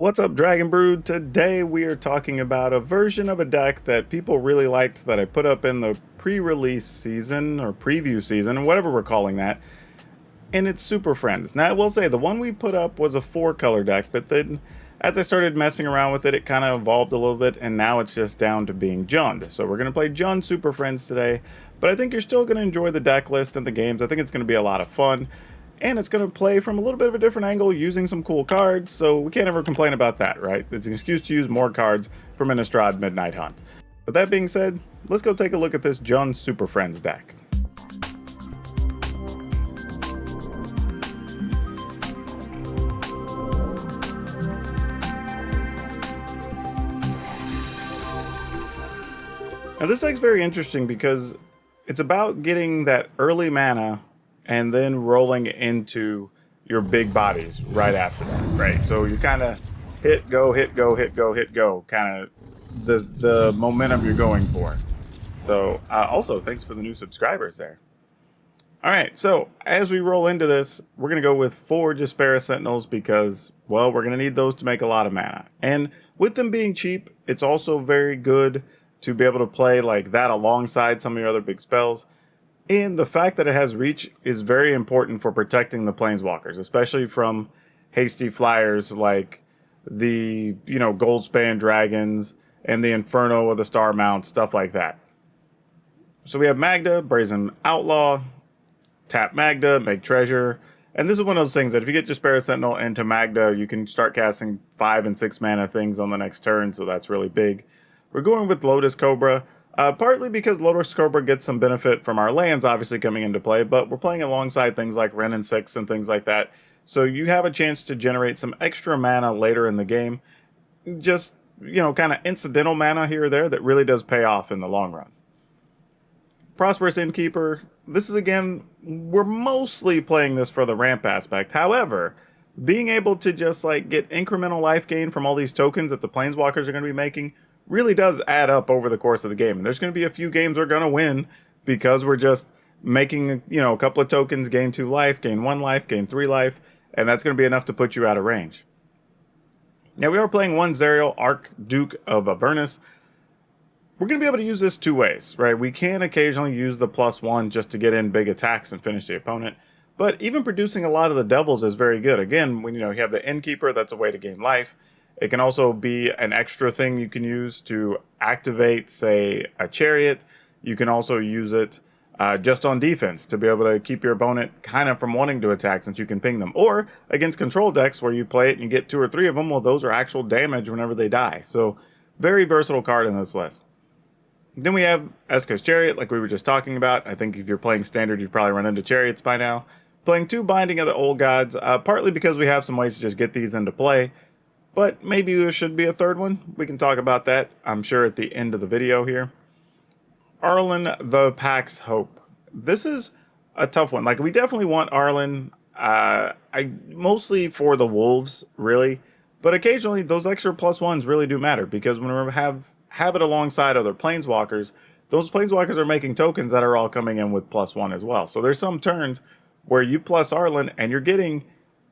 What's up, Dragon Brood? Today we are talking about a version of a deck that people really liked that I put up in the pre-release season or preview season, whatever we're calling that, and it's Super Friends. Now I will say the one we put up was a 4-color deck, but then as I started messing around with it, it kind of evolved a little bit, and now it's just down to being Jund. So we're going to play Jund Super Friends today, but I think you're still going to enjoy the deck list and the games. I think it's going to be a lot of fun. And it's going to play from a little bit of a different angle using some cool cards, so we can't ever complain about that, right? It's an excuse to use more cards from Innistrad Midnight Hunt. With that being said, let's go take a look at this Jund Super Friends deck. Now this deck's very interesting because it's about getting that early mana and then rolling into your big bodies right after that, right? So you kind of hit, go, hit, go, hit, go, hit, go, kind of the momentum you're going for. So also, thanks for the new subscribers there. All right, so as we roll into this, we're going to go with 4 Jaspera Sentinels because, well, we're going to need those to make a lot of mana. And with them being cheap, it's also very good to be able to play like that alongside some of your other big spells. And the fact that it has reach is very important for protecting the planeswalkers, especially from hasty flyers like the, Goldspan Dragons and the Inferno or the Star Mount, stuff like that. So we have Magda, Brazen Outlaw, tap Magda, make treasure. And this is one of those things that if you get Jaspera Sentinel into Magda, you can start casting 5 and 6 mana things on the next turn, so that's really big. We're going with Lotus Cobra. Partly because Lotus Cobra gets some benefit from our lands obviously coming into play, but we're playing alongside things like Wrenn and 6 and things like that. So you have a chance to generate some extra mana later in the game. Just, kind of incidental mana here or there that really does pay off in the long run. Prosperous Innkeeper. This is, again, we're mostly playing this for the ramp aspect. However, being able to just get incremental life gain from all these tokens that the planeswalkers are going to be making really does add up over the course of the game. And there's going to be a few games we're going to win because we're just making, a couple of tokens, gain 2 life, gain 1 life, gain 3 life, and that's going to be enough to put you out of range. Now we are playing 1 Zerial, Archduke of Avernus. We're going to be able to use this 2 ways, right? We can occasionally use the +1 just to get in big attacks and finish the opponent. But even producing a lot of the devils is very good. Again, when you have the Innkeeper, that's a way to gain life. It can also be an extra thing you can use to activate, say, a chariot. You can also use it just on defense to be able to keep your opponent kind of from wanting to attack since you can ping them. Or against control decks where you play it and you get 2 or 3 of them, well, those are actual damage whenever they die. So very versatile card in this list. Then we have Eska's Chariot, like we were just talking about. I think if you're playing Standard, you'd probably run into Chariots by now. Playing 2 Binding of the Old Gods, partly because we have some ways to just get these into play. But maybe there should be a 3rd one. We can talk about that, I'm sure, at the end of the video here. Arlen, the Pack's Hope. This is a tough one. We definitely want Arlen, mostly for the Wolves, really. But occasionally, those extra +1s really do matter, because when we have it alongside other Planeswalkers, those Planeswalkers are making tokens that are all coming in with +1 as well. So there's some turns where you plus Arlen, and you're getting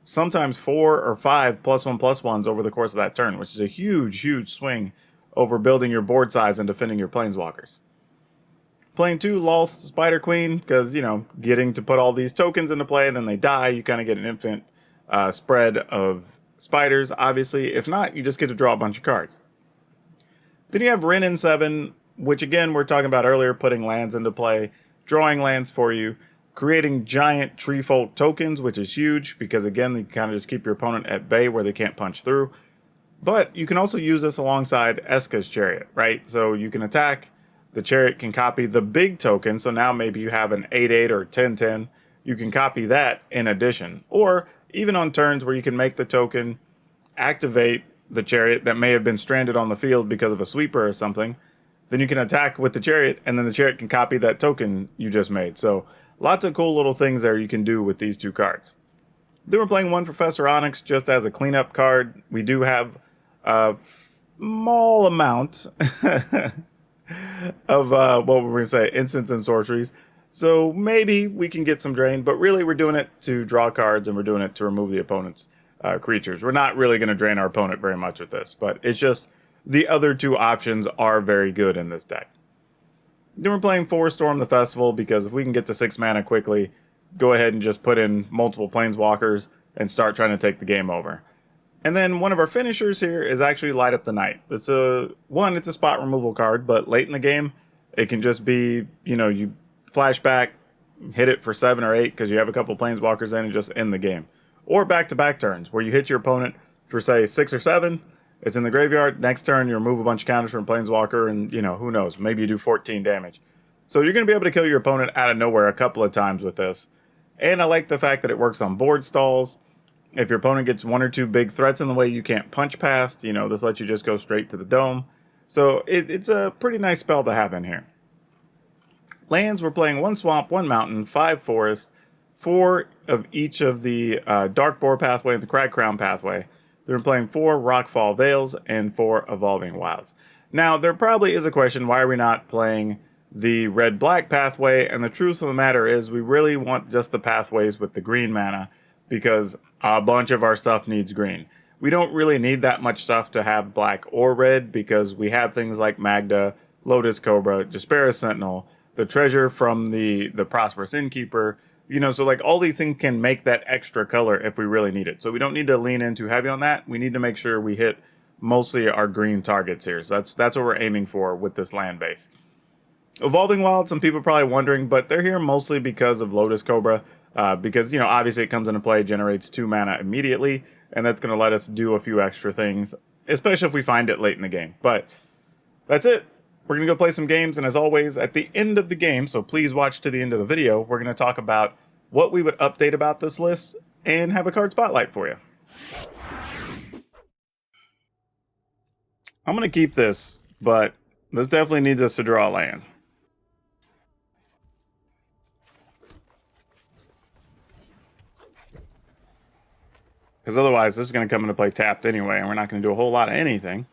sometimes 4 or 5 +1/+1s over the course of that turn, which is a huge, huge swing over building your board size and defending your planeswalkers. Playing 2 Lolth Spider Queen, because, getting to put all these tokens into play and then they die, you kind of get an infinite spread of spiders, obviously. If not, you just get to draw a bunch of cards. Then you have Wrenn and 7, which again, we're talking about earlier, putting lands into play, drawing lands for you, creating giant Treefolk tokens, which is huge because, again, you kind of just keep your opponent at bay where they can't punch through. But you can also use this alongside Eska's Chariot, right? So you can attack. The Chariot can copy the big token. So now maybe you have an 8/8 or 10/10. You can copy that in addition. Or even on turns where you can make the token activate the Chariot that may have been stranded on the field because of a sweeper or something. Then you can attack with the Chariot, and then the Chariot can copy that token you just made. So lots of cool little things there you can do with these 2 cards. Then we're playing 1 Professor Onyx just as a cleanup card. We do have a small amount of what we're going to say, instants and sorceries. So maybe we can get some drain, but really we're doing it to draw cards and we're doing it to remove the opponent's creatures. We're not really going to drain our opponent very much with this, but it's just the other two options are very good in this deck. Then we're playing 4 Storm the Festival because if we can get to 6 mana quickly, go ahead and just put in multiple Planeswalkers and start trying to take the game over. And then one of our finishers here is actually Light Up the Night. It's it's a spot removal card, but late in the game, it can just be, you flashback, hit it for 7 or 8 because you have a couple Planeswalkers in and just end the game. Or back-to-back turns where you hit your opponent for, say, 6 or 7, it's in the graveyard, next turn you remove a bunch of counters from Planeswalker and, who knows, maybe you do 14 damage. So you're going to be able to kill your opponent out of nowhere a couple of times with this. And I like the fact that it works on board stalls. If your opponent gets 1 or 2 big threats in the way you can't punch past, this lets you just go straight to the dome. So it's a pretty nice spell to have in here. Lands, we're playing 1 swamp, 1 mountain, 5 forest, 4 of each of the Dark Boar pathway and the Crag Crown pathway. They're playing 4 Rockfall Vales and 4 Evolving Wilds. Now, there probably is a question, why are we not playing the red-black pathway? And the truth of the matter is we really want just the pathways with the green mana because a bunch of our stuff needs green. We don't really need that much stuff to have black or red because we have things like Magda, Lotus Cobra, Jaspera Sentinel, the treasure from the Prosperous Innkeeper, so like all these things can make that extra color if we really need it. So we don't need to lean in too heavy on that. We need to make sure we hit mostly our green targets here. So that's what we're aiming for with this land base. Evolving Wild, some people are probably wondering, but they're here mostly because of Lotus Cobra. Because, obviously it comes into play, generates 2 mana immediately, and that's going to let us do a few extra things, especially if we find it late in the game. But that's it. We're going to go play some games, and as always, at the end of the game, so please watch to the end of the video, we're going to talk about what we would update about this list and have a card spotlight for you. I'm going to keep this, but this definitely needs us to draw a land. Because otherwise, this is going to come into play tapped anyway, and we're not going to do a whole lot of anything.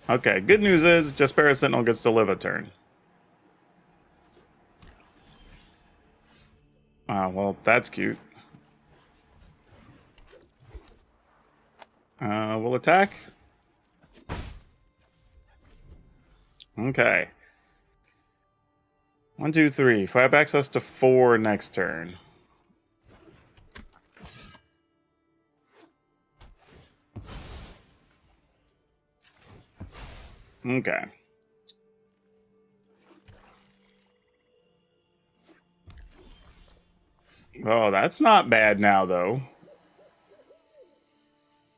Okay, good news is Jaspera Sentinel gets to live a turn. Well, that's cute. We'll attack. Okay. 1, 2, 3. If I have access to 4 next turn. Okay. Oh, that's not bad now, though.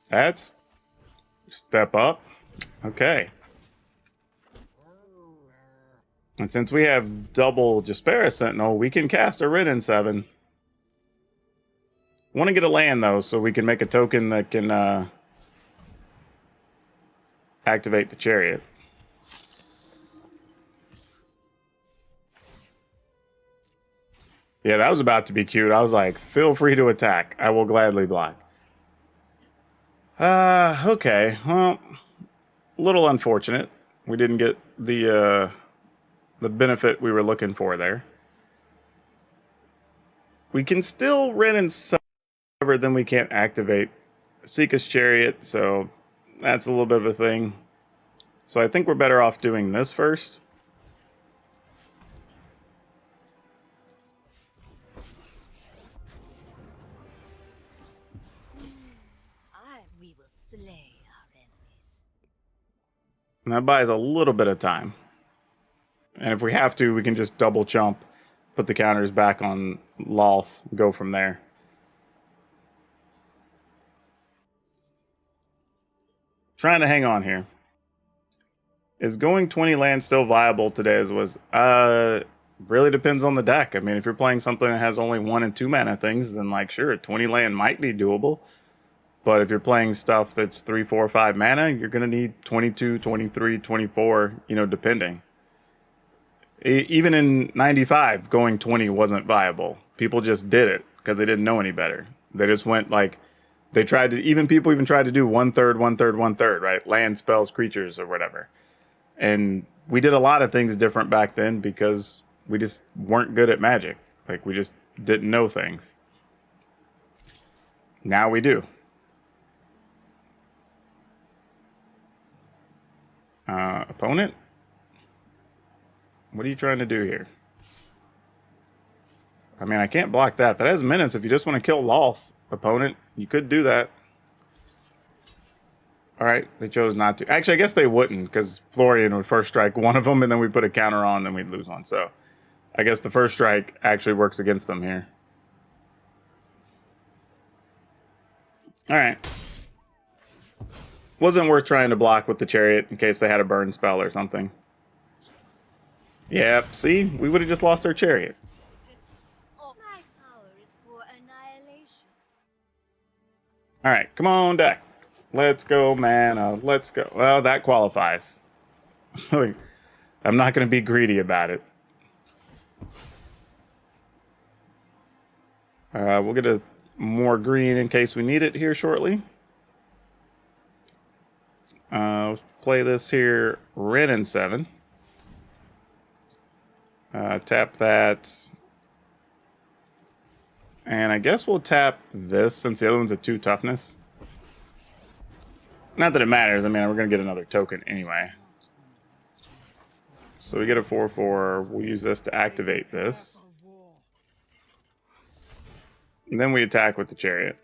That's step up. Okay. And since we have double Jaspera Sentinel, we can cast a Rin in 7. Want to get a land, though, so we can make a token that can activate the Chariot. Yeah, that was about to be cute. I was like, feel free to attack. I will gladly block. Okay. Well, a little unfortunate. We didn't get the benefit we were looking for there. We can still Ren and However, then we can't activate Seeka's Chariot, so that's a little bit of a thing. So I think we're better off doing this first. And that buys a little bit of time. And if we have to, we can just double chump, put the counters back on Loth, go from there. Trying to hang on here. Is going 20 land still viable today as was? Really depends on the deck. I mean, if you're playing something that has only 1 and 2 mana things, then like, sure, 20 land might be doable. But if you're playing stuff that's 3, 4, 5 mana, you're going to need 22, 23, 24, depending. Even in 95, going 20 wasn't viable. People just did it because they didn't know any better. They just went like, they tried to, people even tried to do 1/3, 1/3, 1/3, right? Land, spells, creatures, or whatever. And we did a lot of things different back then because we just weren't good at Magic. Like, we just didn't know things. Now we do. Opponent? What are you trying to do here? I mean, I can't block that. That has minutes. If you just want to kill Loth, opponent, you could do that. All right, they chose not to. Actually, I guess they wouldn't, because Florian would first strike one of them, and then we'd put a counter on, then we'd lose one. So I guess the first strike actually works against them here. All right. Wasn't worth trying to block with the Chariot in case they had a burn spell or something. Yep, see? We would have just lost our Chariot. All right, come on, deck. Let's go, mana. Let's go. Well, that qualifies. I'm not going to be greedy about it. We'll get a more green in case we need it here shortly. Play this here, red and 7. Tap that. And I guess we'll tap this since the other one's a 2 toughness. Not that it matters. I mean, we're going to get another token anyway. So we get a 4/4. We'll use this to activate this. And then we attack with the Chariot.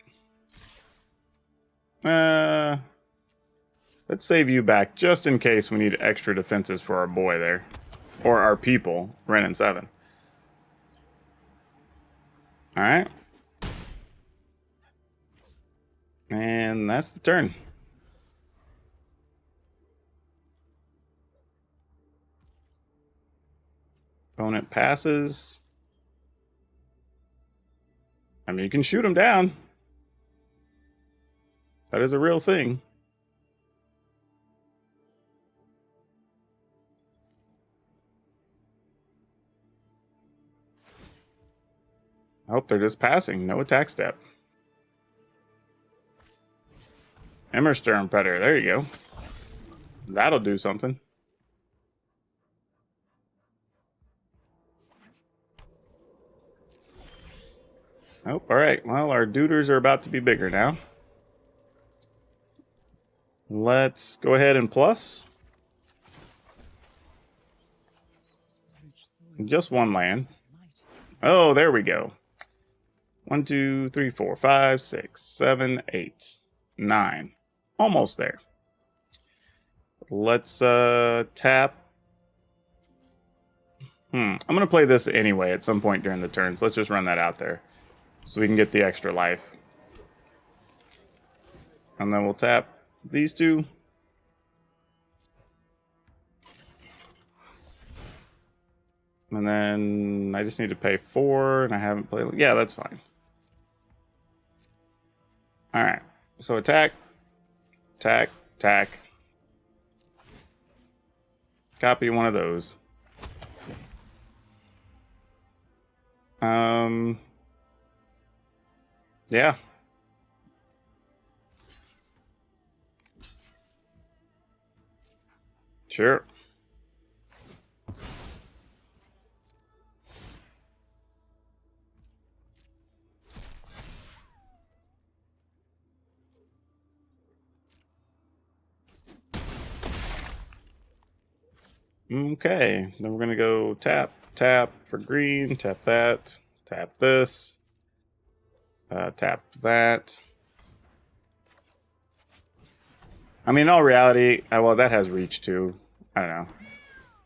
Let's save you back just in case we need extra defenses for our boy there. Or our people, Ren and 7. Alright. And that's the turn. Opponent passes. I mean, you can shoot him down. That is a real thing. I hope they're just passing. No attack step. Embersturm Predator. There you go. That'll do something. Oh, all right. Well, our duders are about to be bigger now. Let's go ahead and plus. Just one land. Oh, there we go. 1, 2, 3, 4, 5, 6, 7, 8, 9. Almost there. Let's tap. I'm going to play this anyway at some point during the turn, so let's just run that out there so we can get the extra life. And then we'll tap these two. And then I just need to pay 4, and I haven't played. Yeah, that's fine. All right. So attack, attack, attack. Copy one of those. Yeah. Sure. Okay, then we're gonna go tap, tap for green, tap that, tap this, tap that. I mean, in all reality, well, that has reach too. I don't know.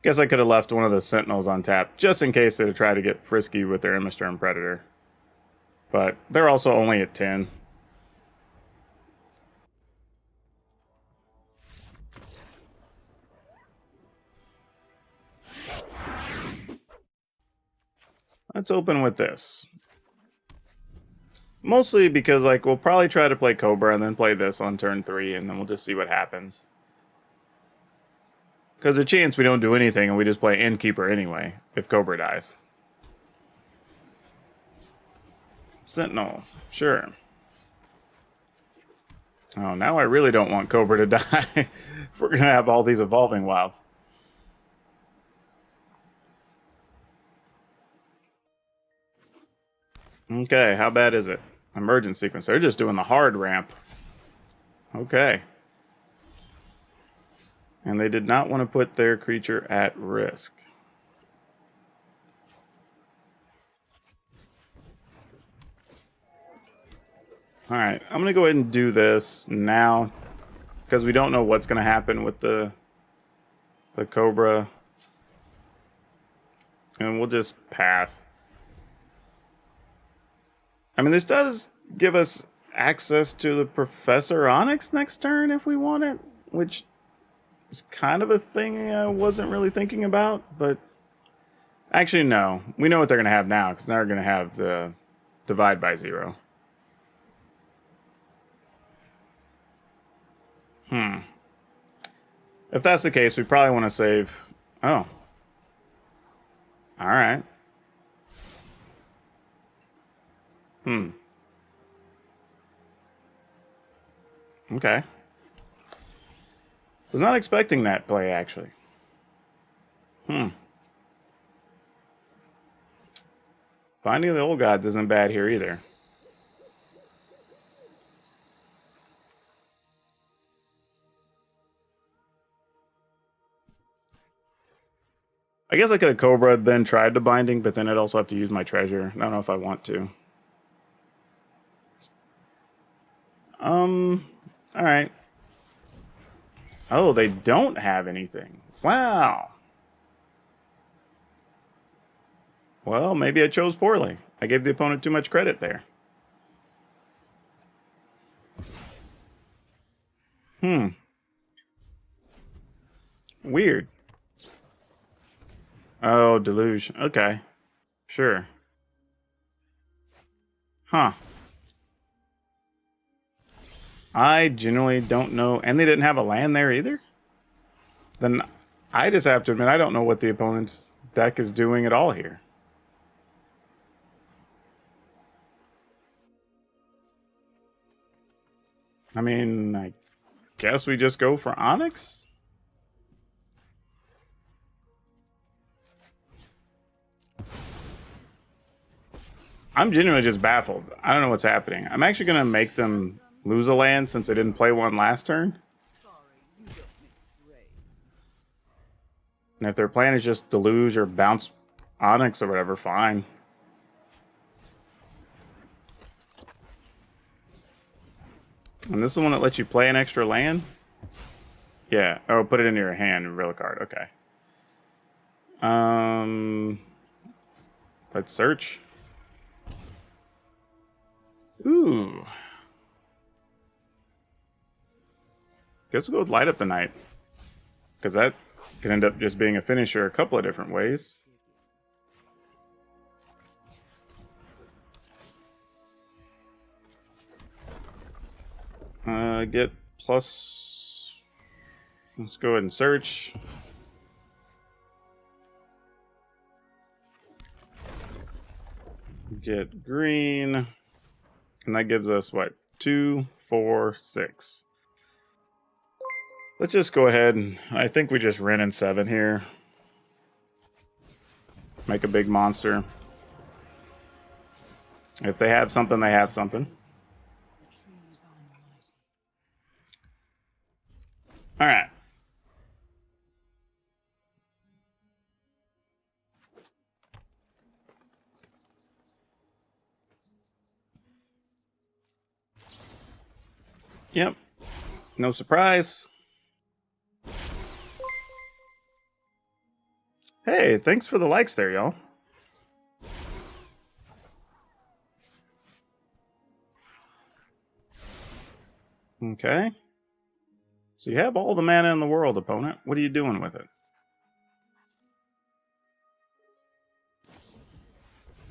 Guess I could have left one of the Sentinels on tap just in case they'd try to get frisky with their Embersturm Predator. But they're also only at 10. Let's open with this. Mostly because, like, we'll probably try to play Cobra and then play this on turn 3, and then we'll just see what happens. Because there's a chance we don't do anything and we just play Innkeeper anyway, if Cobra dies. Sentinel, sure. Oh, now I really don't want Cobra to die. If we're going to have all these evolving wilds. Okay, how bad is it? Emergent sequence. They're just doing the hard ramp. Okay. And they did not want to put their creature at risk. Alright, I'm going to go ahead and do this now. Because we don't know what's going to happen with the Cobra. And we'll just pass. I mean, this does give us access to the Professor Onyx next turn if we want it, which is kind of a thing I wasn't really thinking about, but actually, no. We know what they're going to have now, because now they're going to have the Divide by Zero. If that's the case, we probably want to save... Oh. Alright. Okay. Was not expecting that play, actually. Finding of the Old Gods isn't bad here either. I guess I could have Cobra then tried the binding, but then I'd also have to use my treasure. I don't know if I want to. Alright. Oh, they don't have anything. Wow. Well, maybe I chose poorly. I gave the opponent too much credit there. Weird. Oh, Deluge. Okay. Sure. Huh. I genuinely don't know. And they didn't have a land there either? Then I just have to admit, I don't know what the opponent's deck is doing at all here. I mean, I guess we just go for Onyx? I'm genuinely just baffled. I don't know what's happening. I'm actually going to make them lose a land since they didn't play one last turn. And if their plan is just Deluge or bounce Onyx or whatever, fine. And this is the one that lets you play an extra land? Yeah. Oh, put it into your hand and reveal a card. Okay. Let's search. Ooh. Guess we'll go with Light Up the Night. Because that can end up just being a finisher a couple of different ways. Get plus... Let's go ahead and search. Get green. And that gives us, what, 2, 4, 6. Let's just go ahead and... I think we just Ren and 7 here. Make a big monster. If they have something, they have something. Alright. Yep. No surprise. Hey, thanks for the likes there, y'all. Okay. So you have all the mana in the world, opponent. What are you doing with it?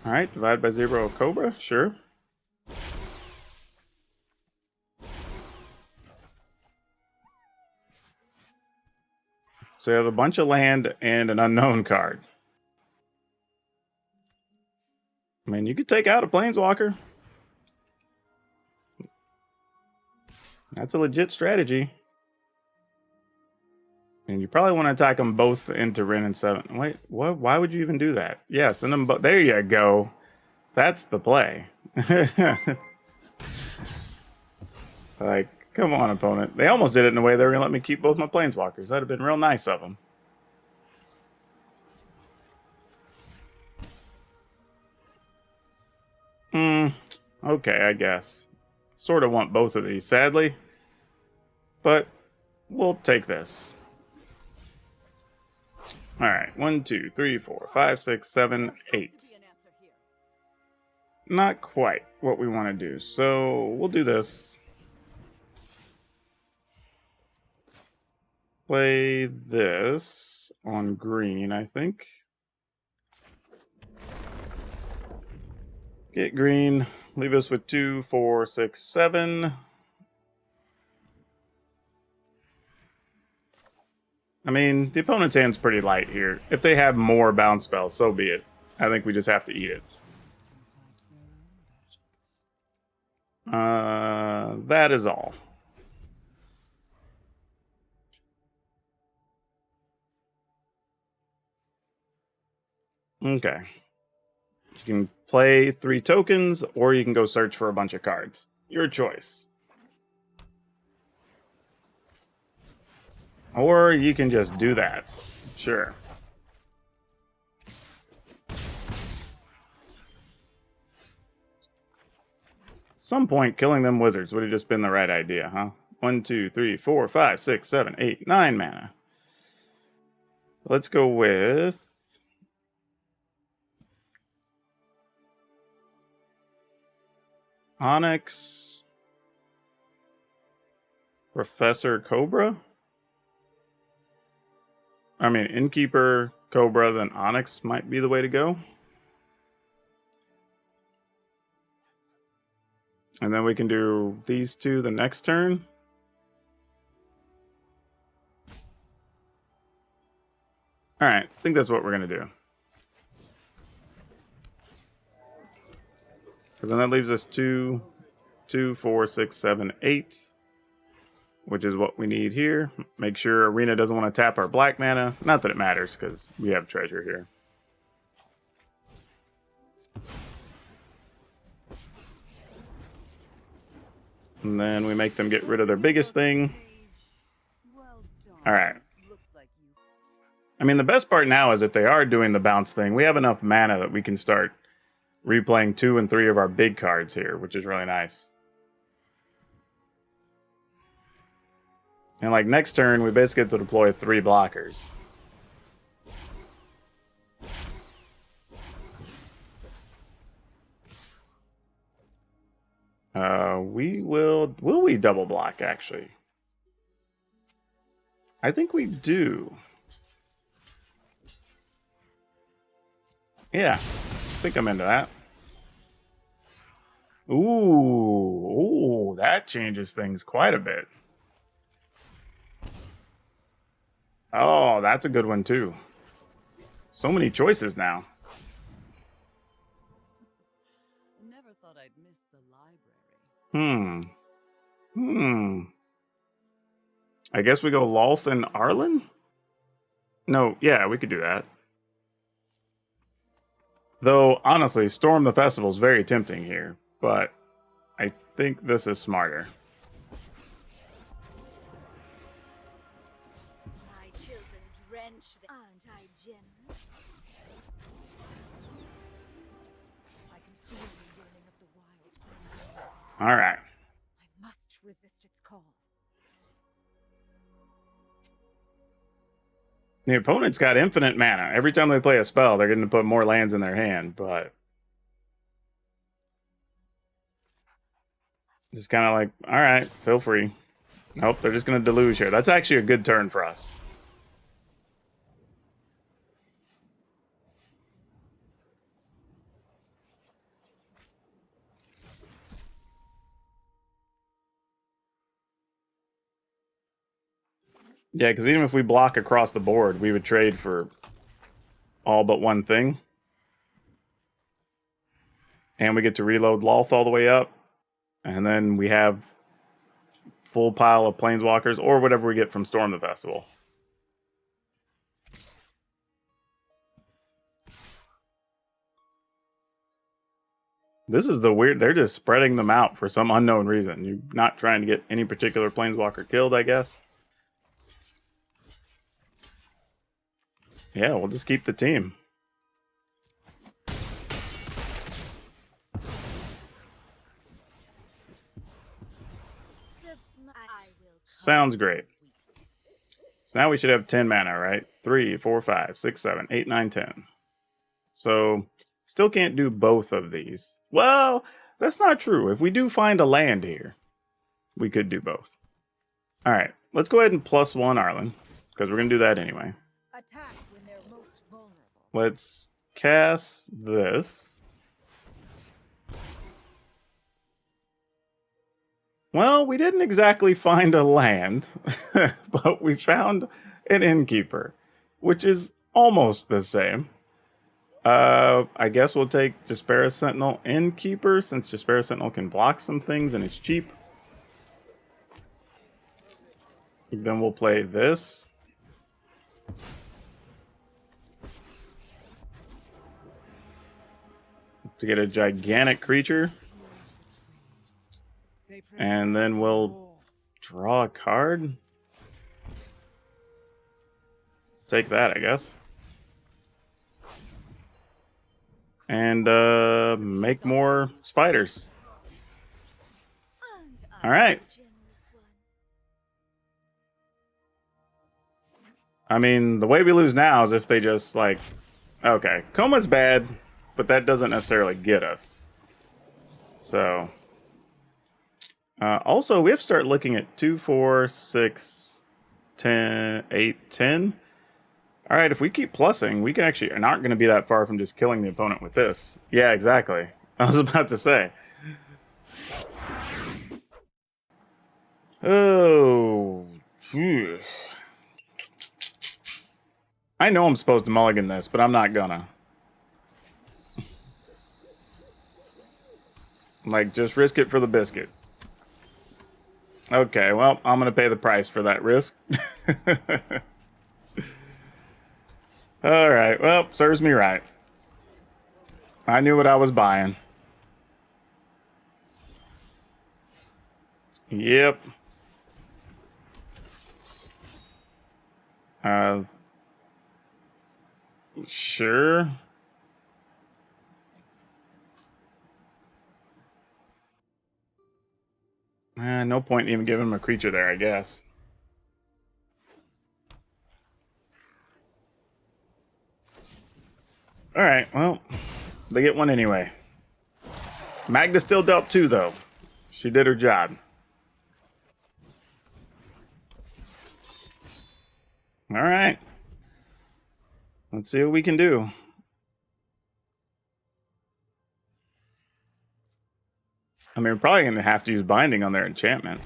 Alright, divide by 0 Cobra, sure. So you have a bunch of land and an unknown card. I mean, you could take out a Planeswalker. That's a legit strategy. And you probably want to attack them both into Ren and 7. Wait, what? Why would you even do that? Yeah, send them both. There you go. That's the play. Like, Come on, opponent. They almost did it in a way they were going to let me keep both my planeswalkers. That'd have been real nice of them. Okay, I guess. Sort of want both of these, sadly. But we'll take this. Alright, 1, 2, 3, 4, 5, 6, 7, 8. Not quite what we want to do, so we'll do this. Play this on green, I think. Get green. Leave us with 2, 4, 6, 7. I mean, the opponent's hand's pretty light here. If they have more bounce spells, so be it. I think we just have to eat it. That is all. Okay. You can play 3 tokens, or you can go search for a bunch of cards. Your choice. Or you can just do that. Sure. Some point, killing them wizards would have just been the right idea, huh? 1, 2, 3, 4, 5, 6, 7, 8, 9 mana. Let's go with Onyx, Professor Cobra. I mean, Innkeeper, Cobra, then Onyx might be the way to go. And then we can do these two the next turn. Alright, I think that's what we're going to do. Because then that leaves us 2, 4, 6, 7, 8. Which is what we need here. Make sure Arena doesn't want to tap our black mana. Not that it matters, because we have treasure here. And then we make them get rid of their biggest thing. Alright. I mean, the best part now is if they are doing the bounce thing, we have enough mana that we can start replaying 2 and 3 of our big cards here, which is really nice. And like next turn, we basically get to deploy 3 blockers. Will we double block, actually? I think we do. Yeah, I think I'm into that. Ooh, that changes things quite a bit. Oh, that's a good one, too. So many choices now. Never thought I'd miss the library. I guess we go Lolth and Arlen? No, yeah, we could do that. Though, honestly, Storm the Festival is very tempting here, but I think this is smarter. My children drench the... Aren't I generous? I can feel the yearning of the wild. All right. I must resist its call. The opponent's got infinite mana. Every time they play a spell, they're going to put more lands in their hand, but just kind of like, all right, feel free. Nope, they're just going to deluge here. That's actually a good turn for us. Yeah, because even if we block across the board, we would trade for all but one thing. And we get to reload Lolth all the way up. And then we have full pile of Planeswalkers, or whatever we get from Storm the Festival. This is the weird. They're just spreading them out for some unknown reason. You're not trying to get any particular planeswalker killed, I guess. Yeah, we'll just keep the team. Sounds great. So now we should have 10 mana, right? 3, 4, 5, 6, 7, 8, 9, 10. So still can't do both of these. Well, that's not true. If we do find a land here, we could do both. All right, let's go ahead and +1 Arlen, because we're going to do that anyway. Attack when they're most vulnerable. Let's cast this. Well, we didn't exactly find a land, but we found an innkeeper, which is almost the same. I guess we'll take Jaspera Sentinel Innkeeper, since Jaspera Sentinel can block some things and it's cheap. Then we'll play this. To get a gigantic creature. And then we'll draw a card. Take that, I guess. And make more spiders. All right. I mean, the way we lose now is if they just like, okay, Coma's bad, but that doesn't necessarily get us. So, also we have to start looking at 2, 4, 6, 10, 8, 10. All right, if we keep plussing, we can actually aren't going to be that far from just killing the opponent with this. Yeah, exactly. I was about to say. Oh. Phew. I know I'm supposed to mulligan this, but I'm not gonna. Like, just risk it for the biscuit. Okay, well, I'm gonna pay the price for that risk. Alright, well, serves me right. I knew what I was buying. Yep. Sure. No point in even giving him a creature there, I guess. Alright, well, they get one anyway. Magda still dealt 2, though. She did her job. Alright. Let's see what we can do. I mean, we're probably going to have to use Binding on their enchantment.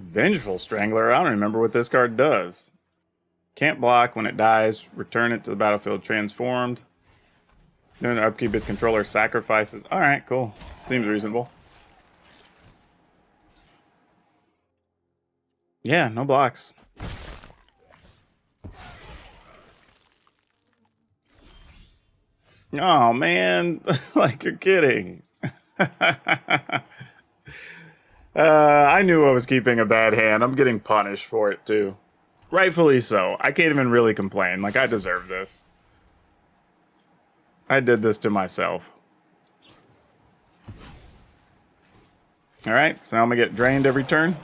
Vengeful Strangler. I don't remember what this card does. Can't block. When it dies, return it to the battlefield transformed. During the upkeep, its controller sacrifices. Alright, cool. Seems reasonable. Yeah, no blocks. Oh, man. Like, you're kidding. I knew I was keeping a bad hand. I'm getting punished for it, too. Rightfully so. I can't even really complain. Like, I deserve this. I did this to myself. Alright, so now I'm going to get drained every turn.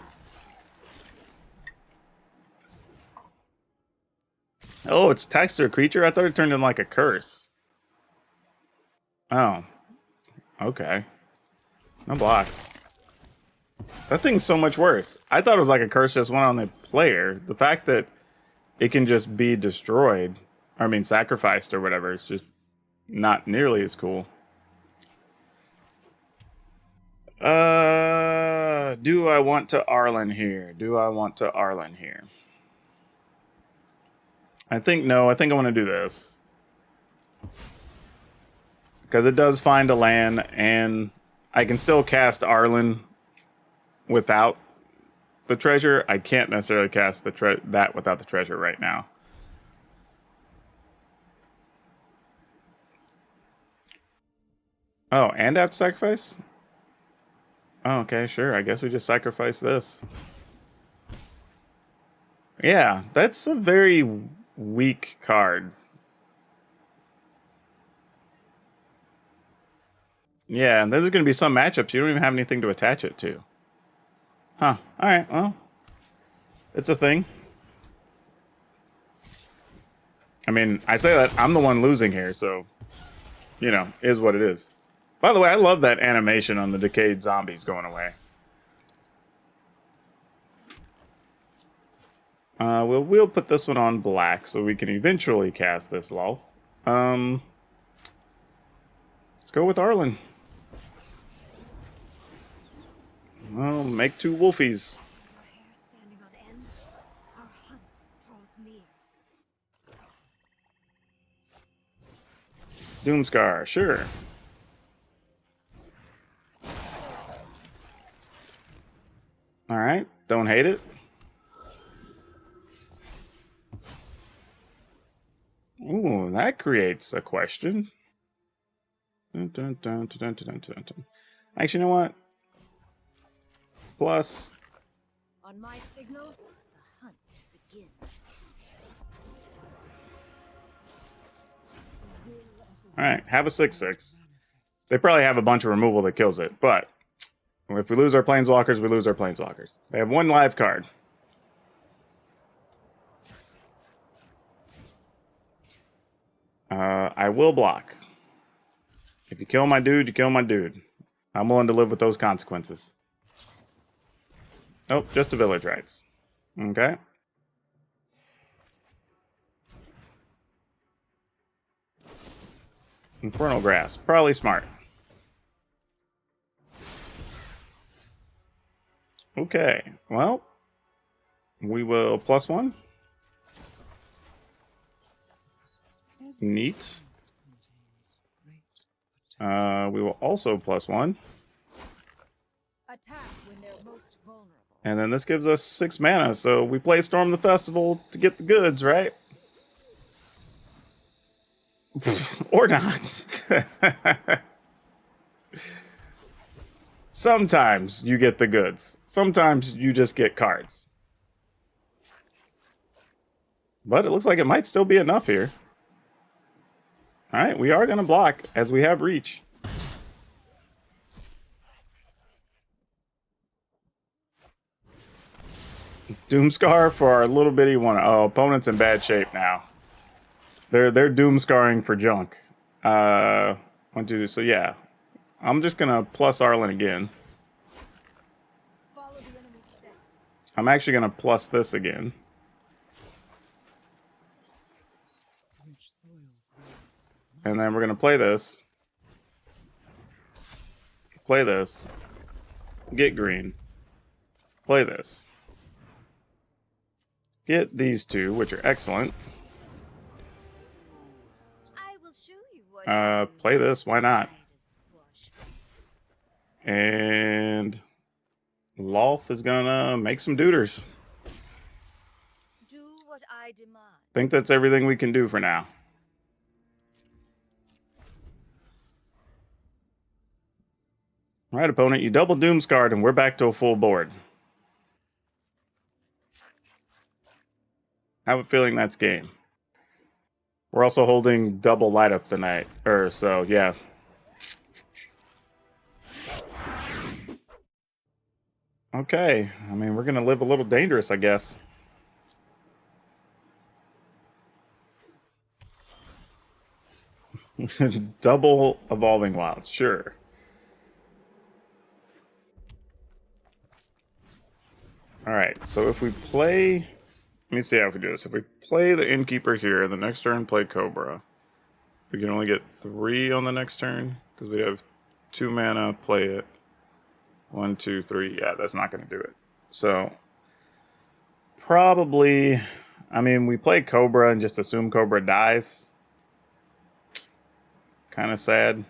Oh, it's attached to a creature? I thought it turned in like a curse. Oh. Okay. No blocks. That thing's so much worse. I thought it was like a curse just went on the player. The fact that it can just be destroyed, I mean sacrificed or whatever, it's just not nearly as cool. Do I want to Arlen here? Do I want to Arlen here? I think no. I think I want to do this. Because it does find a land, and I can still cast Arlen without the treasure. I can't necessarily cast that without the treasure right now. Oh, and have to sacrifice? Oh, okay, sure. I guess we just sacrifice this. Yeah, that's a very weak card. Yeah, and there's going to be some matchups you don't even have anything to attach it to. Huh. All right, well, it's a thing. I mean, I say that I'm the one losing here, so, you know, is what it is. By the way, I love that animation on the decayed zombies going away. We'll put this one on black so we can eventually cast this Loth. Let's go with Arlen. Well, make 2 wolfies. Our hair standing on end. Our hunt draws near. Doomscar, sure. All right, don't hate it. Ooh, that creates a question. Dun, dun, dun, dun, dun, dun, dun, dun. Actually, you know what? Plus, On my signal, the hunt begins. all right, have a 6/6. They probably have a bunch of removal that kills it, but if we lose our planeswalkers, we lose our planeswalkers. They have 1 live card. I will block. If you kill my dude, you kill my dude. I'm willing to live with those consequences. Oh, just a village rights. Okay. Infernal Grass. Probably smart. Okay. Well, we will +1. Neat. We will also +1. Attack when they're most vulnerable. And then this gives us 6 mana, so we play Storm the Festival to get the goods, right? Or not. Sometimes you get the goods. Sometimes you just get cards. But it looks like it might still be enough here. Alright, we are going to block, as we have reach. Doomscar for our little bitty one. Oh, opponent's in bad shape now. They're doomscarring for junk. 1, 2, so yeah. I'm just gonna plus Arlen again. Follow the enemy's scent. I'm actually gonna plus this again. And then we're gonna play this. Play this. Get green. Play this. Get these 2, which are excellent. I will show you what Play this, why not? happens inside a squash. And Loth is gonna make some duders. Do what I demand. Think that's everything we can do for now. All right, opponent, you double Doomscarred and we're back to a full board. I have a feeling that's game. We're also holding double light up tonight. So yeah. Okay, I mean, we're gonna live a little dangerous, I guess. Double Evolving Wilds, sure. Alright, so if we play... Let me see how we do this. If we play the Innkeeper here, the next turn play Cobra. We can only get 3 on the next turn, because we have 2 mana, play it. 1, 2, 3. Yeah, that's not going to do it. So, probably... I mean, we play Cobra and just assume Cobra dies. Kind of sad.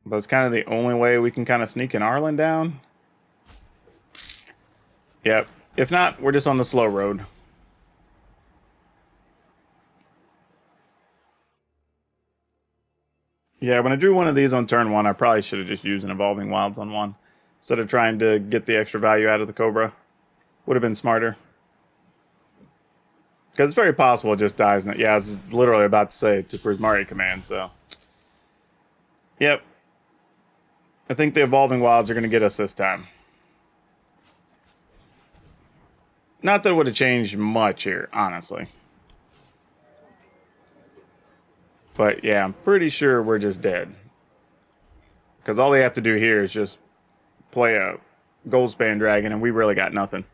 But it's kind of the only way we can kind of sneak an Arlen down. Yep. If not, we're just on the slow road. Yeah, when I drew one of these on turn 1, I probably should have just used an Evolving Wilds on 1. Instead of trying to get the extra value out of the Cobra. Would have been smarter. Because it's very possible it just dies. Yeah, I was literally about to say to Prismari command, so. Yep. I think the Evolving Wilds are going to get us this time. Not that it would have changed much here, honestly. But yeah, I'm pretty sure we're just dead. Because all they have to do here is just play a Goldspan Dragon, and we really got nothing.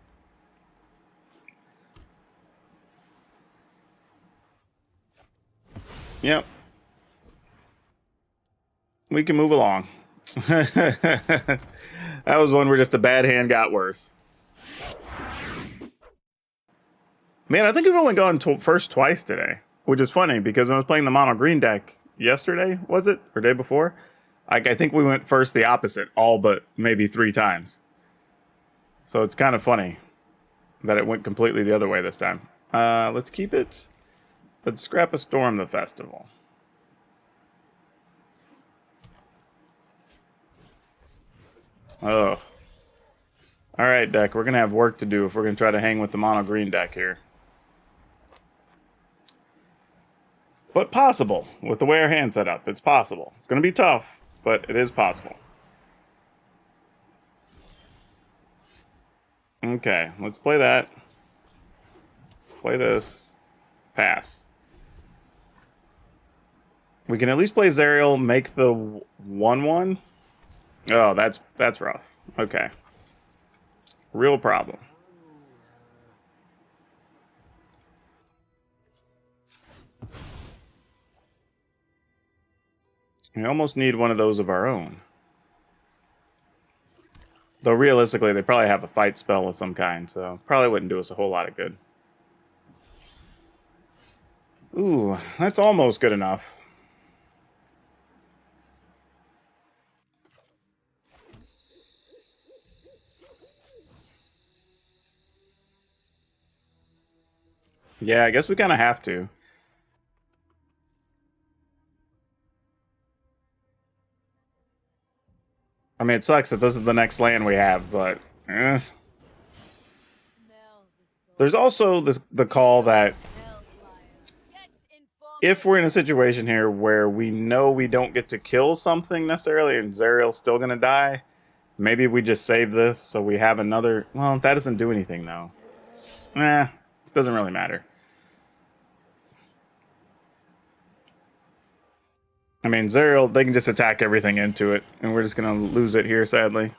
Yep. We can move along. That was one where just a bad hand got worse. Man, I think we've only gone first twice today, which is funny because when I was playing the mono green deck yesterday, was it? Or day before? I think we went first the opposite, all but maybe 3 times. So it's kind of funny that it went completely the other way this time. Let's keep it. Let's scrap a Storm the Festival. Oh. Alright, deck. We're going to have work to do if we're going to try to hang with the mono green deck here. But possible. With the way our hand's set up, it's possible. It's going to be tough, but it is possible. Okay, let's play that. Play this. Pass. We can at least play Zerial, make the 1/1. Oh, that's rough. Okay. Real problem. We almost need one of those of our own. Though realistically, they probably have a fight spell of some kind, so probably wouldn't do us a whole lot of good. Ooh, that's almost good enough. Yeah, I guess we kind of have to. I mean, it sucks that this is the next land we have, but... There's also the call that if we're in a situation here where we know we don't get to kill something necessarily and Zerial's still going to die, maybe we just save this so we have another... Well, that doesn't do anything, though. It doesn't really matter. I mean, Zerial, they can just attack everything into it, and we're just going to lose it here, sadly.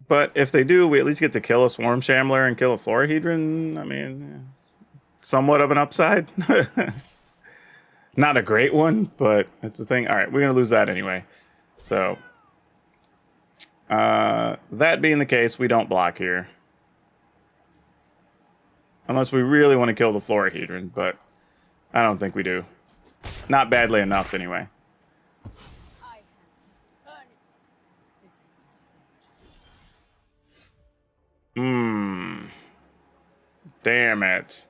But if they do, we at least get to kill a Swarm Shambler and kill a Florahedron. I mean, somewhat of an upside. Not a great one, but it's a thing. All right, we're going to lose that anyway. So, that being the case, we don't block here. Unless we really want to kill the Florahedron, but I don't think we do. Not badly enough, anyway. Damn it.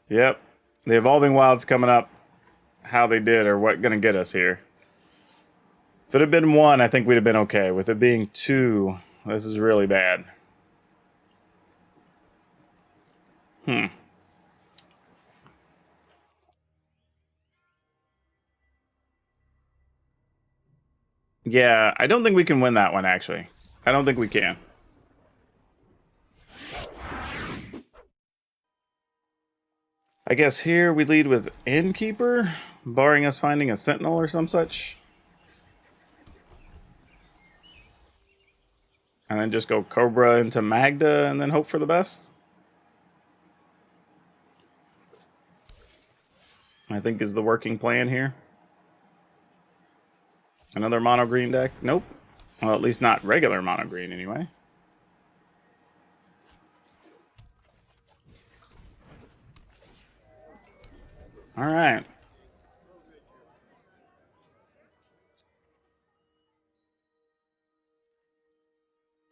Yep. The Evolving Wild's coming up. How they did or what going to get us here. If it had been 1, I think we'd have been okay. With it being 2, this is really bad. Yeah, I don't think we can win that one, actually. I don't think we can. I guess here we lead with Innkeeper, barring us finding a Sentinel or some such. And then just go Cobra into Magda and then hope for the best. I think is the working plan here. Another mono green deck? Nope. Well, at least not regular mono green anyway. All right.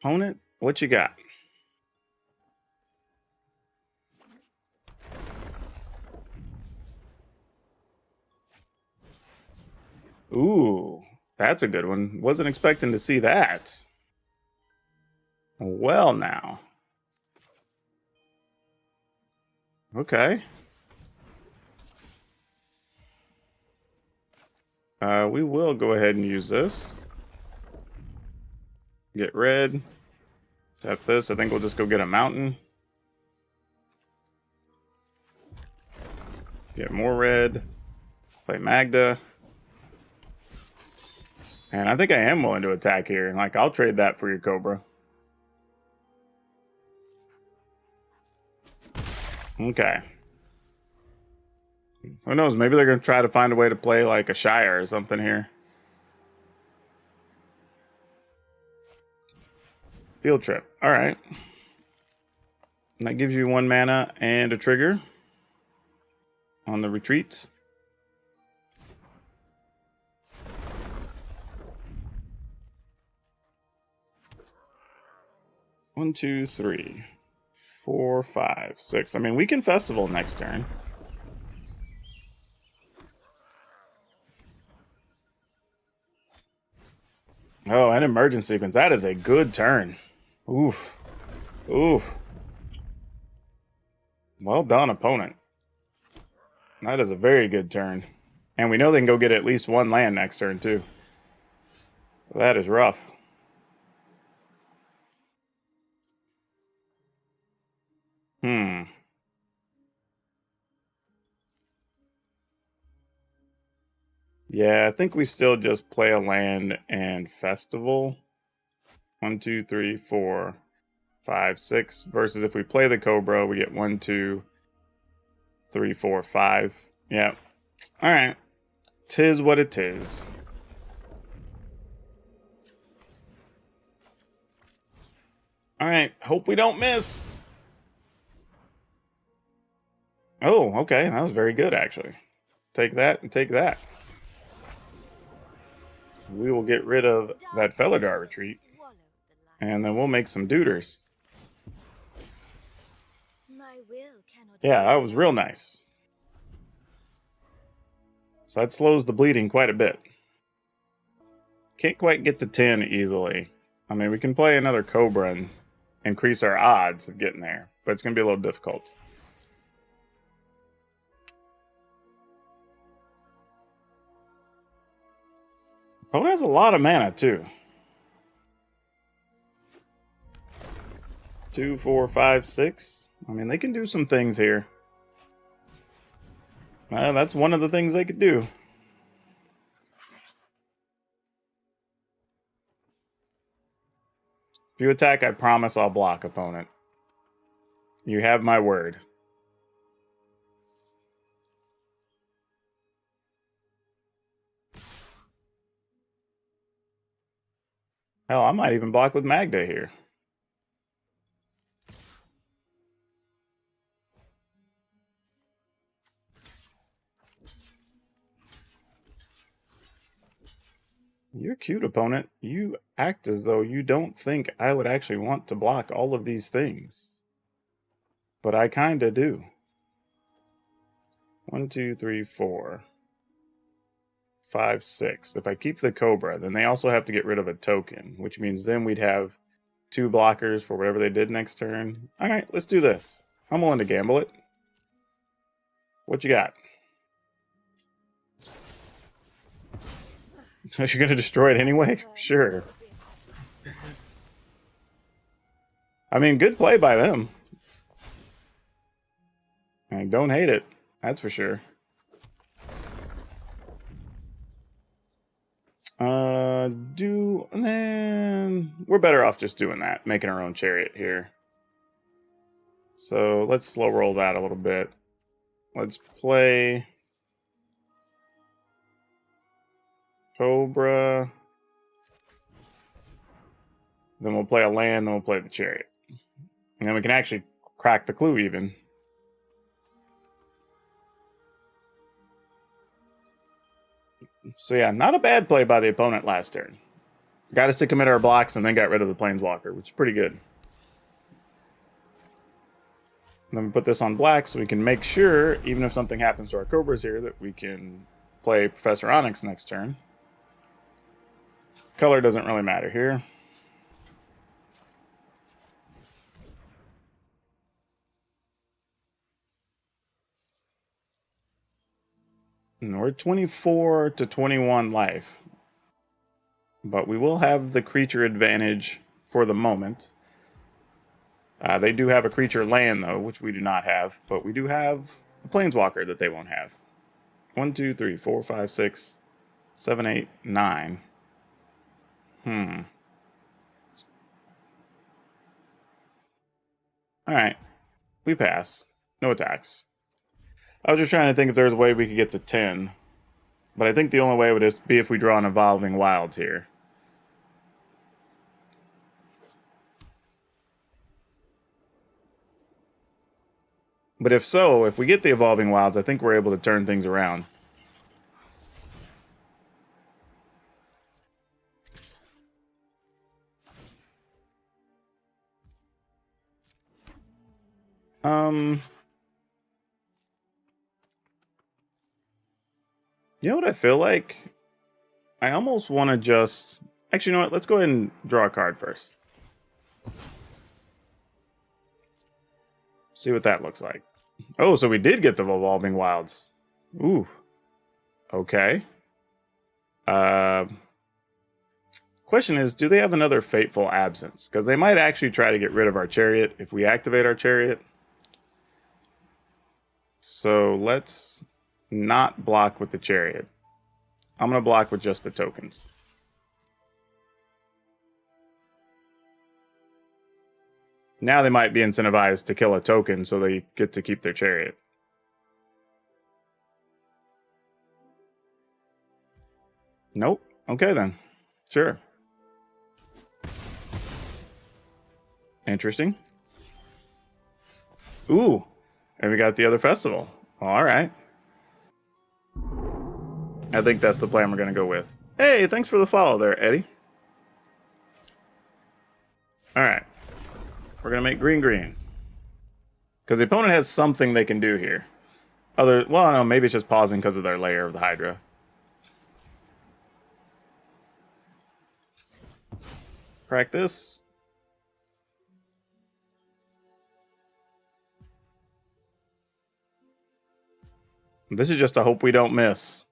Opponent, what you got? Ooh, that's a good one. Wasn't expecting to see that. Well, now. Okay. We will go ahead and use this. Get red. Tap this. I think we'll just go get a mountain. Get more red. Play Magda. And I think I am willing to attack here. Like, I'll trade that for your Cobra. Okay. Who knows? Maybe they're going to try to find a way to play like a Shire or something here. Field trip. All right. And that gives you 1 mana and a trigger on the retreat. One, two, 3, 4, 5, 6. I mean, we can festival next turn. Oh, an emergence sequence. That is a good turn. Oof. Oof. Well done, opponent. That is a very good turn. And we know they can go get at least 1 land next turn, too. That is rough. Yeah, I think we still just play a land and festival. 1, 2, 3, 4, 5, 6. Versus if we play the Cobra, we get 1, 2, 3, 4, 5. Yeah. All right. Tis what it is. All right. Hope we don't miss. Oh, okay. That was very good, actually. Take that and take that. We will get rid of that Felidar retreat. And then we'll make some duders. Yeah, that was real nice. So that slows the bleeding quite a bit. Can't quite get to 10 easily. I mean, we can play another Cobra and increase our odds of getting there, but it's going to be a little difficult. Opponent has a lot of mana, too. 2, 4, 5, 6. I mean, they can do some things here. That's one of the things they could do. If you attack, I promise I'll block, opponent. You have my word. Hell, I might even block with Magda here. You're cute, opponent. You act as though you don't think I would actually want to block all of these things. But I kinda do. 1, 2, 3, 4, 5, 6. If I keep the Cobra, then they also have to get rid of a token, which means then we'd have 2 blockers for whatever they did next turn. Alright, let's do this. I'm willing to gamble it. What you got? You're gonna destroy it anyway? Sure. I mean, good play by them. I don't hate it. That's for sure. And then we're better off just doing that, making our own chariot here. So let's slow roll that a little bit. Let's play Cobra. Then we'll play a land, then we'll play the chariot. And then we can actually crack the clue even. So yeah, not a bad play by the opponent last turn. Got us to commit our blocks and then got rid of the Planeswalker, which is pretty good. Then we put this on black so we can make sure, even if something happens to our Cobras here, that we can play Professor Onyx next turn. Color doesn't really matter here. And we're 24 to 21 life. But we will have the creature advantage for the moment. They do have a creature land, though, which we do not have. But we do have a planeswalker that they won't have. 1, 2, 3, 4, 5, 6, 7, 8, 9. Alright. We pass. No attacks. I was just trying to think if there's a way we could get to 10. But I think the only way would just be if we draw an Evolving Wilds here. But if so, if we get the Evolving Wilds, I think we're able to turn things around. You know what I feel like? I almost want to just... Actually, you know what? Let's go ahead and draw a card first. See what that looks like. Oh, so we did get the Evolving Wilds. Ooh. Okay. Question is, do they have another Fateful Absence? Because they might actually try to get rid of our Chariot if we activate our Chariot. So let's not block with the Chariot. I'm going to block with just the tokens. Now they might be incentivized to kill a token so they get to keep their Chariot. Nope. Okay then. Sure. Interesting. Ooh. And we got the other festival. All right. I think that's the plan we're going to go with. Hey, thanks for the follow there, Eddie. All right. We're going to make green. Because the opponent has something they can do here. Well, no, maybe it's just pausing because of their layer of the Hydra. Practice. This is just a hope we don't miss.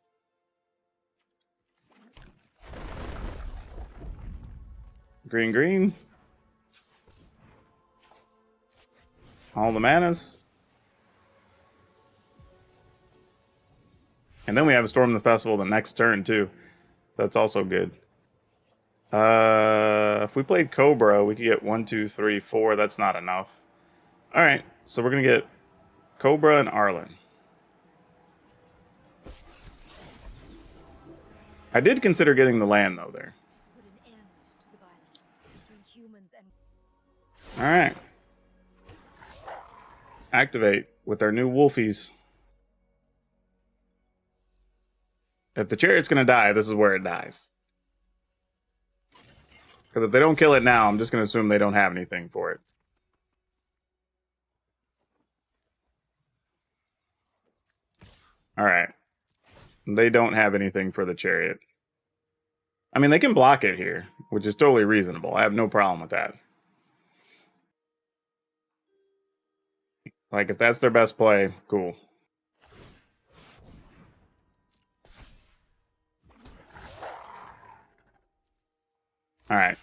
Green. All the manas. And then we have a Storm the Festival the next turn, too. That's also good. If we played Cobra, we could get 1, 2, 3, 4. That's not enough. Alright, so we're going to get Cobra and Arlen. I did consider getting the land, though, there. Alright. Activate with our new Wolfies. If the Chariot's going to die, this is where it dies. Because if they don't kill it now, I'm just going to assume they don't have anything for it. Alright. They don't have anything for the Chariot. I mean, they can block it here, which is totally reasonable. I have no problem with that. Like, if that's their best play, cool. Alright.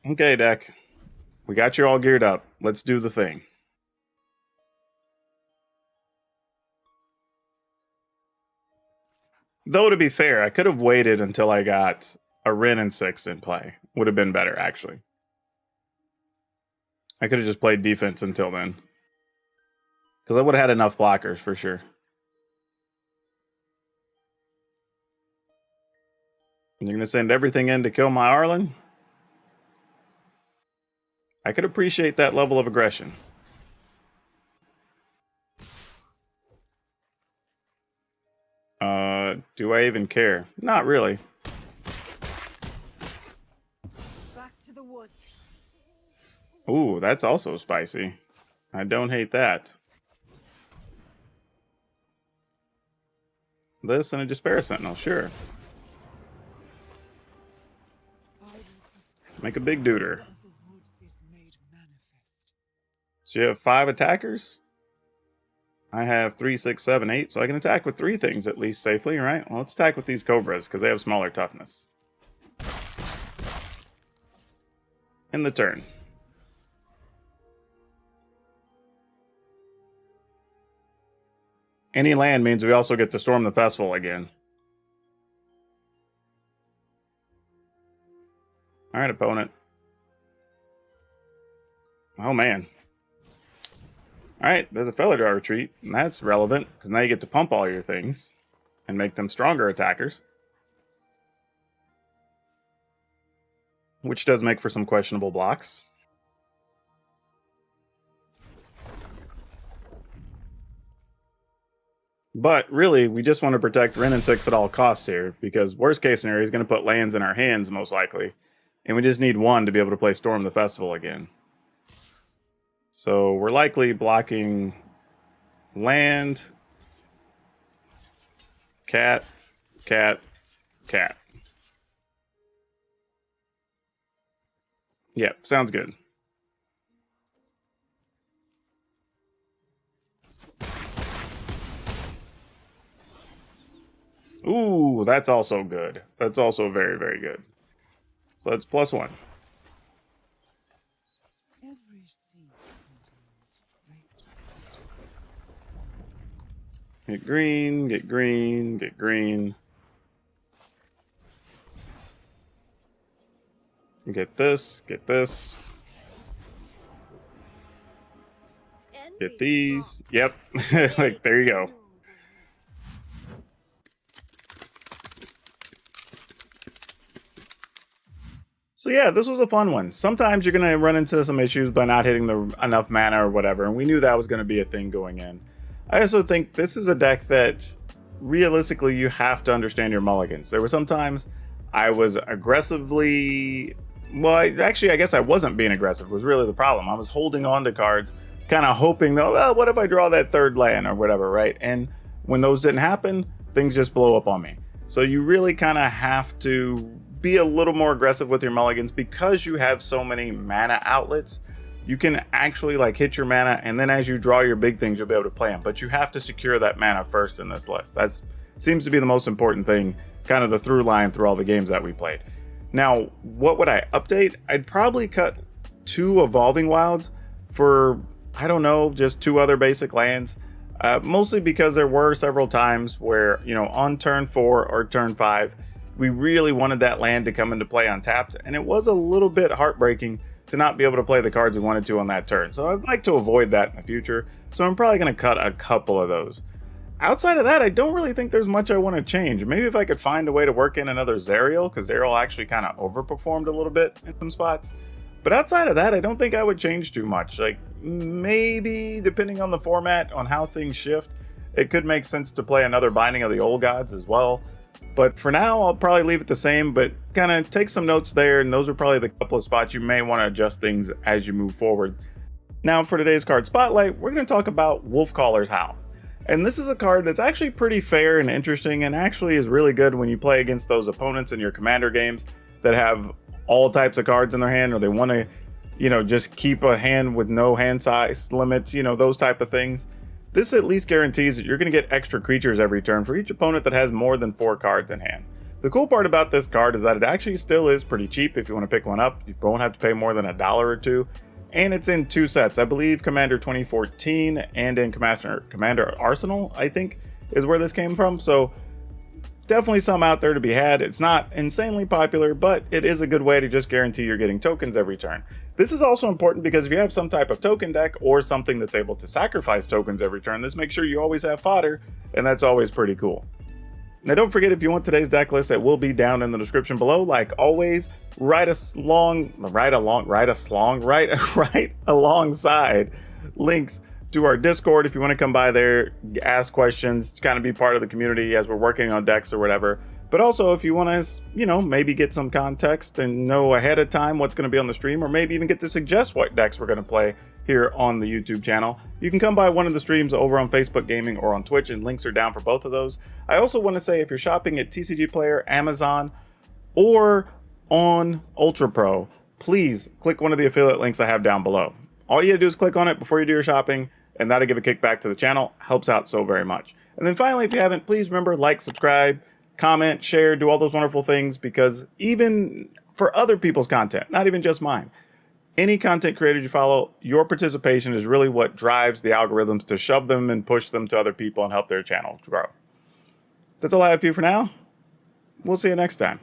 Okay, deck. We got you all geared up. Let's do the thing. Though, to be fair, I could have waited until I got a Wrenn and 6 in play. Would have been better, actually. I could have just played defense until then. Because I would have had enough blockers, for sure. You're going to send everything in to kill my Arlen? I could appreciate that level of aggression. Do I even care? Not really. Back to the woods. Ooh, that's also spicy. I don't hate that. This and a Despair Sentinel, sure. Make a big duder. So you have 5 attackers? I have 3, 6, 7, 8, so I can attack with 3 things at least safely, right? Well, let's attack with these Cobras, because they have smaller toughness. In the turn. Any land means we also get to storm the festival again. Alright, opponent. Oh, man. Alright, there's a Felidar retreat, and that's relevant, because now you get to pump all your things and make them stronger attackers. Which does make for some questionable blocks. But really, we just want to protect Wrenn and 6 at all costs here, because worst case scenario is going to put lands in our hands, most likely. And we just need 1 to be able to play Storm the Festival again. So we're likely blocking land, cat, cat, cat. Yep, sounds good. Ooh, that's also good. That's also very, very good. So that's +1. Get green, get green, get green. Get this, get this. Get these. Yep. Like, there you go. So yeah, this was a fun one. Sometimes you're going to run into some issues by not hitting enough mana or whatever, and we knew that was going to be a thing going in. I also think this is a deck that, realistically, you have to understand your mulligans. There were some times I was aggressively... Well, actually, I guess I wasn't being aggressive, was really the problem. I was holding on to cards, kind of hoping, though, well, what if I draw that 3rd land or whatever, right? And when those didn't happen, things just blow up on me. So you really kind of have to be a little more aggressive with your mulligans because you have so many mana outlets. You can actually like hit your mana, and then as you draw your big things, you'll be able to play them. But you have to secure that mana first in this list. That seems to be the most important thing, kind of the through line through all the games that we played. Now, what would I update? I'd probably cut 2 Evolving Wilds for, I don't know, just 2 other basic lands. Mostly because there were several times where, you know, on turn 4 or turn 5, we really wanted that land to come into play untapped, and it was a little bit heartbreaking to not be able to play the cards we wanted to on that turn. So I'd like to avoid that in the future, so I'm probably going to cut a couple of those. Outside of that, I don't really think there's much I want to change. Maybe if I could find a way to work in another Zerial, because Zerial actually kind of overperformed a little bit in some spots. But outside of that, I don't think I would change too much. Like, maybe, depending on the format, on how things shift, it could make sense to play another Binding of the Old Gods as well. But for now, I'll probably leave it the same, but kind of take some notes there, and those are probably the couple of spots you may want to adjust things as you move forward. Now, for today's card spotlight, we're going to talk about Wolfcaller's Howl. And this is a card that's actually pretty fair and interesting, and actually is really good when you play against those opponents in your commander games that have all types of cards in their hand, or they want to, you know, just keep a hand with no hand size limit, you know, those type of things. This at least guarantees that you're going to get extra creatures every turn for each opponent that has more than 4 cards in hand. The cool part about this card is that it actually still is pretty cheap if you want to pick one up. You won't have to pay more than $1 or $2. And it's in 2 sets. I believe Commander 2014 and in Commander Arsenal, I think, is where this came from. So definitely some out there to be had. It's not insanely popular, but it is a good way to just guarantee you're getting tokens every turn. This is also important because if you have some type of token deck or something that's able to sacrifice tokens every turn, this makes sure you always have fodder, and that's always pretty cool. Now don't forget, if you want today's deck list, it will be down in the description below. Like always, right alongside links to our Discord if you want to come by there, ask questions, kind of be part of the community as we're working on decks or whatever. But also if you want to, you know, maybe get some context and know ahead of time what's going to be on the stream, or maybe even get to suggest what decks we're going to play, here on the YouTube channel. You can come by one of the streams over on Facebook Gaming or on Twitch, and links are down for both of those. I also want to say, if you're shopping at TCGPlayer, Amazon, or on Ultra Pro, please click one of the affiliate links I have down below. All you have to do is click on it before you do your shopping, and that'll give a kickback to the channel. Helps out so very much. And then finally, if you haven't, please remember, like, subscribe, comment, share, do all those wonderful things, because even for other people's content, not even just mine, any content creator you follow, your participation is really what drives the algorithms to shove them and push them to other people and help their channel grow. That's all I have for you for now. We'll see you next time.